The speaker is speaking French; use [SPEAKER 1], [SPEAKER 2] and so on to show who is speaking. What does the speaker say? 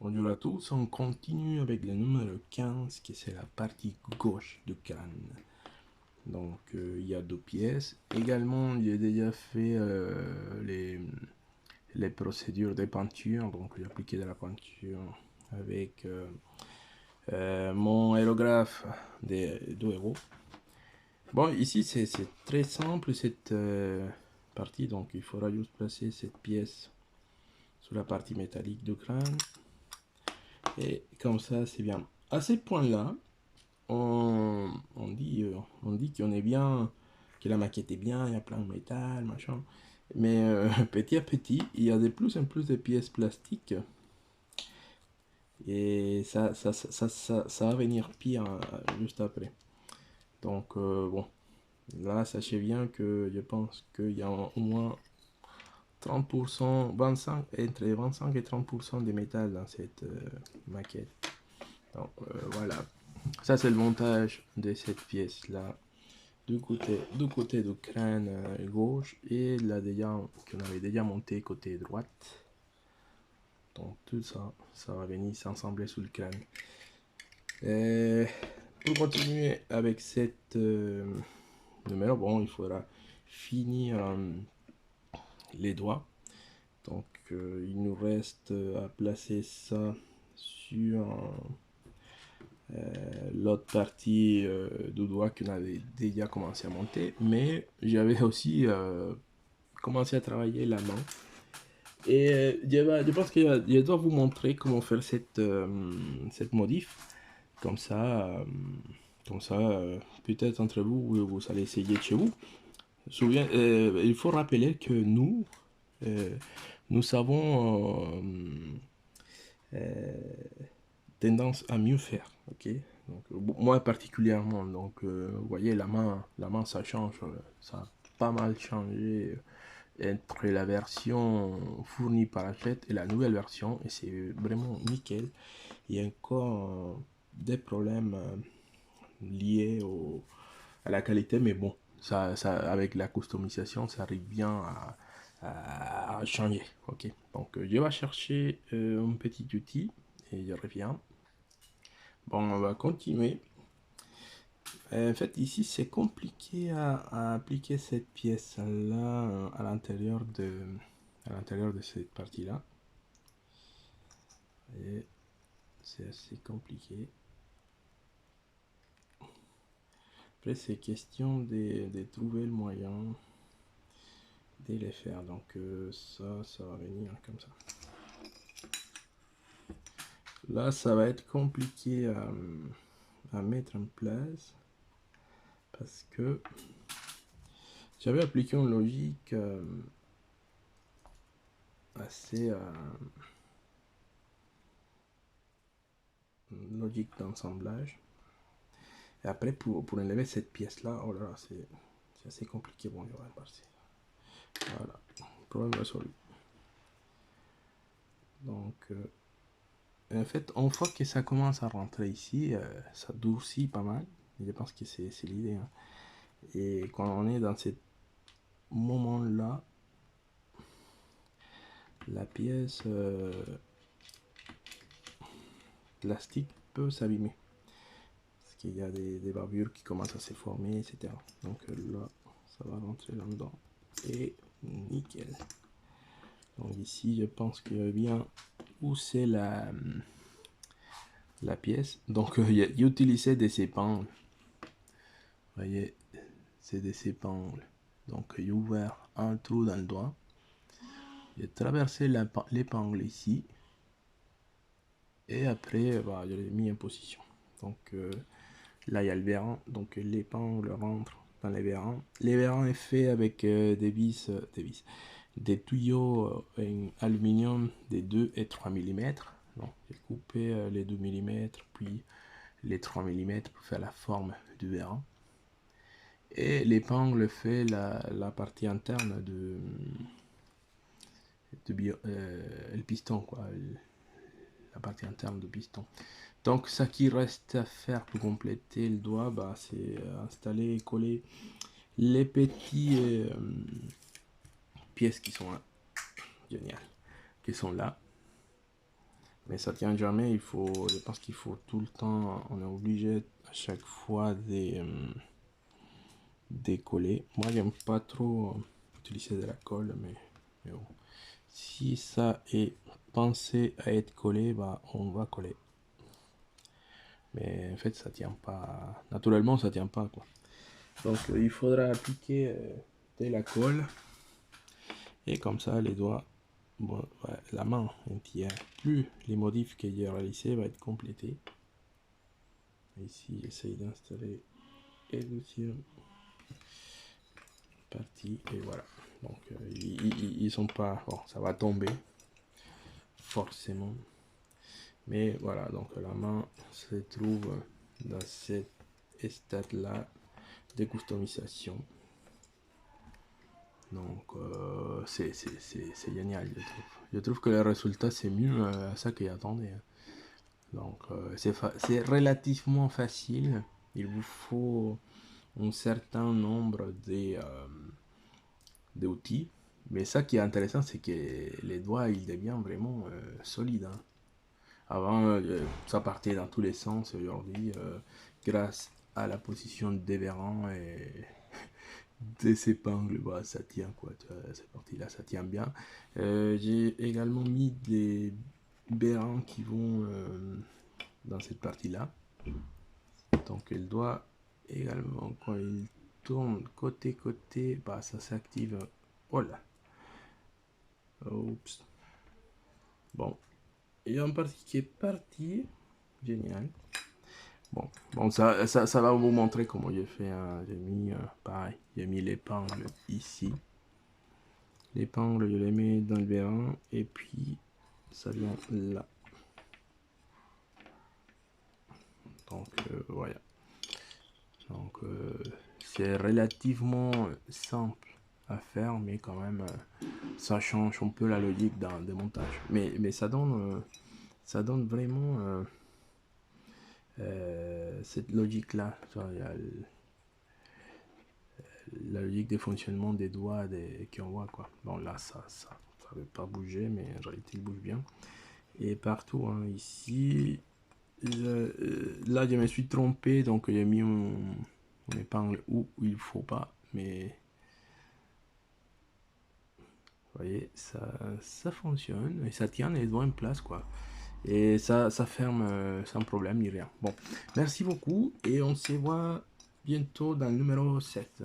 [SPEAKER 1] Bonjour à tous, on continue avec le numéro 15 qui c'est la partie gauche du crâne. Donc il y a deux pièces. Également j'ai déjà fait les procédures de peinture. Donc j'ai appliqué de la peinture avec mon aérographe de 2 €. Bon, ici c'est très simple cette partie. Donc il faudra juste placer cette pièce sur la partie métallique du crâne. Et comme ça, c'est bien. À ce point-là, on dit qu'on est bien, que la maquette est bien, il y a plein de métal, machin. Mais petit à petit, il y a de plus en plus de pièces plastiques. Et ça va venir pire juste après. Donc, bon, là, sachez bien que je pense qu'il y a au moins 30%, 25, entre 25 et 30% de métal dans cette maquette. Donc, voilà. Ça, c'est le montage de cette pièce-là. Du côté du crâne gauche et là déjà qu'on avait déjà monté côté droite. Donc tout ça, ça va venir s'assembler sur le crâne. Et pour continuer avec cette numéro, bon, il faudra finir les doigts. Donc il nous reste à placer ça sur l'autre partie du doigt qu'on avait déjà commencé à monter, mais j'avais aussi commencé à travailler la main. Et je pense que je dois vous montrer comment faire cette modif. Comme ça, peut-être entre vous, vous allez essayer de chez vous. Il faut rappeler que nous avons tendance à mieux faire, ok. Donc, moi particulièrement, donc vous voyez la main ça change, ça a pas mal changé entre la version fournie par Hachette et la nouvelle version, et c'est vraiment nickel. Il y a encore des problèmes liés à la qualité, mais bon, ça avec la customisation ça arrive bien à changer, ok. Donc je vais chercher un petit outil et je reviens. Bon, on va continuer. En fait, ici, c'est compliqué à appliquer cette pièce-là à l'intérieur de cette partie-là. Et c'est assez compliqué. Après, c'est question de trouver le moyen de les faire. Donc, ça va venir comme ça. Là, ça va être compliqué à mettre en place. Parce que j'avais appliqué une logique assez logique d'assemblage. Et après, pour enlever cette pièce-là, oh là là, c'est assez compliqué. Bon, je vais passer. Voilà, problème résolu. Donc, en fait, une fois que ça commence à rentrer ici, ça durcit pas mal. Je pense que c'est l'idée. Hein. Et quand on est dans ce moment-là, la pièce plastique peut s'abîmer. Parce qu'il y a des barbures qui commencent à se former, etc. Donc là, ça va rentrer là-dedans. Et nickel. Donc ici, je pense que bien où c'est la pièce. Donc j'ai utilisé des épingles. Vous voyez, c'est des épingles. Donc j'ai ouvert un trou dans le doigt. J'ai traversé l'épingle ici. Et après, bah, je l'ai mis en position. Donc là, il y a le vérin. Donc l'épingle rentre dans les vérins. Les vérins est fait avec des tuyaux en aluminium de 2 et 3 mm. Donc j'ai coupé les 2 mm, puis les 3 mm pour faire la forme du vérin. Et l'épingle fait la partie interne le piston, quoi, la partie interne du piston. Donc ce qui reste à faire pour compléter le doigt, bah, c'est installer et coller les petits pièces qui sont là, génial, qui sont là. Mais ça tient jamais, je pense qu'il faut tout le temps, on est obligé à chaque fois de décoller. Moi, j'aime pas trop utiliser de la colle, mais bon. Si ça est pensé à être collé, bah, on va coller. Mais en fait, ça tient pas. Naturellement, ça tient pas, quoi. Donc, il faudra appliquer de la colle. Et comme ça, les doigts, bon, ouais, la main entière, plus les modifs que j'ai réalisés va être complété. Ici, j'essaye d'installer et deuxième partie, et voilà. Donc, ils sont pas. Bon, ça va tomber, forcément. Mais voilà, donc la main se trouve dans cet stade-là de customisation. Donc, c'est génial, je trouve. Je trouve que le résultat, c'est mieux à ça que j'attendais. Donc, c'est relativement facile. Il vous faut un certain nombre d'outils. Mais ça qui est intéressant, c'est que les doigts, ils deviennent vraiment solides. Hein. Avant, ça partait dans tous les sens. Aujourd'hui, grâce à la position des vérans et des épingles, bah, ça tient quoi. Cette partie-là, ça tient bien. J'ai également mis des vérans qui vont dans cette partie-là. Donc, elle doit également, quand il tourne côté, bah, ça s'active. Voilà. Oups. Bon. Il y a une partie qui est partie. Génial. Bon, ça va vous montrer comment j'ai fait. J'ai mis, pareil, j'ai mis l'épingle ici. L'épingle, je les mets dans le vérin et puis ça vient là. Donc, voilà. Donc, c'est relativement simple à faire, mais quand même, ça change un peu la logique d'un démontage. Mais ça donne vraiment cette logique-là. La logique de fonctionnement des doigts qu'on voit, quoi. Bon, là, ça veut pas bouger, mais en réalité, il bouge bien. Et partout, hein, ici, là, je me suis trompé, donc j'ai mis mon épingle où il faut pas, mais vous voyez, ça fonctionne et ça tient les doigts en place, quoi. Et ça ferme sans problème ni rien. Bon, merci beaucoup et on se voit bientôt dans le numéro 7.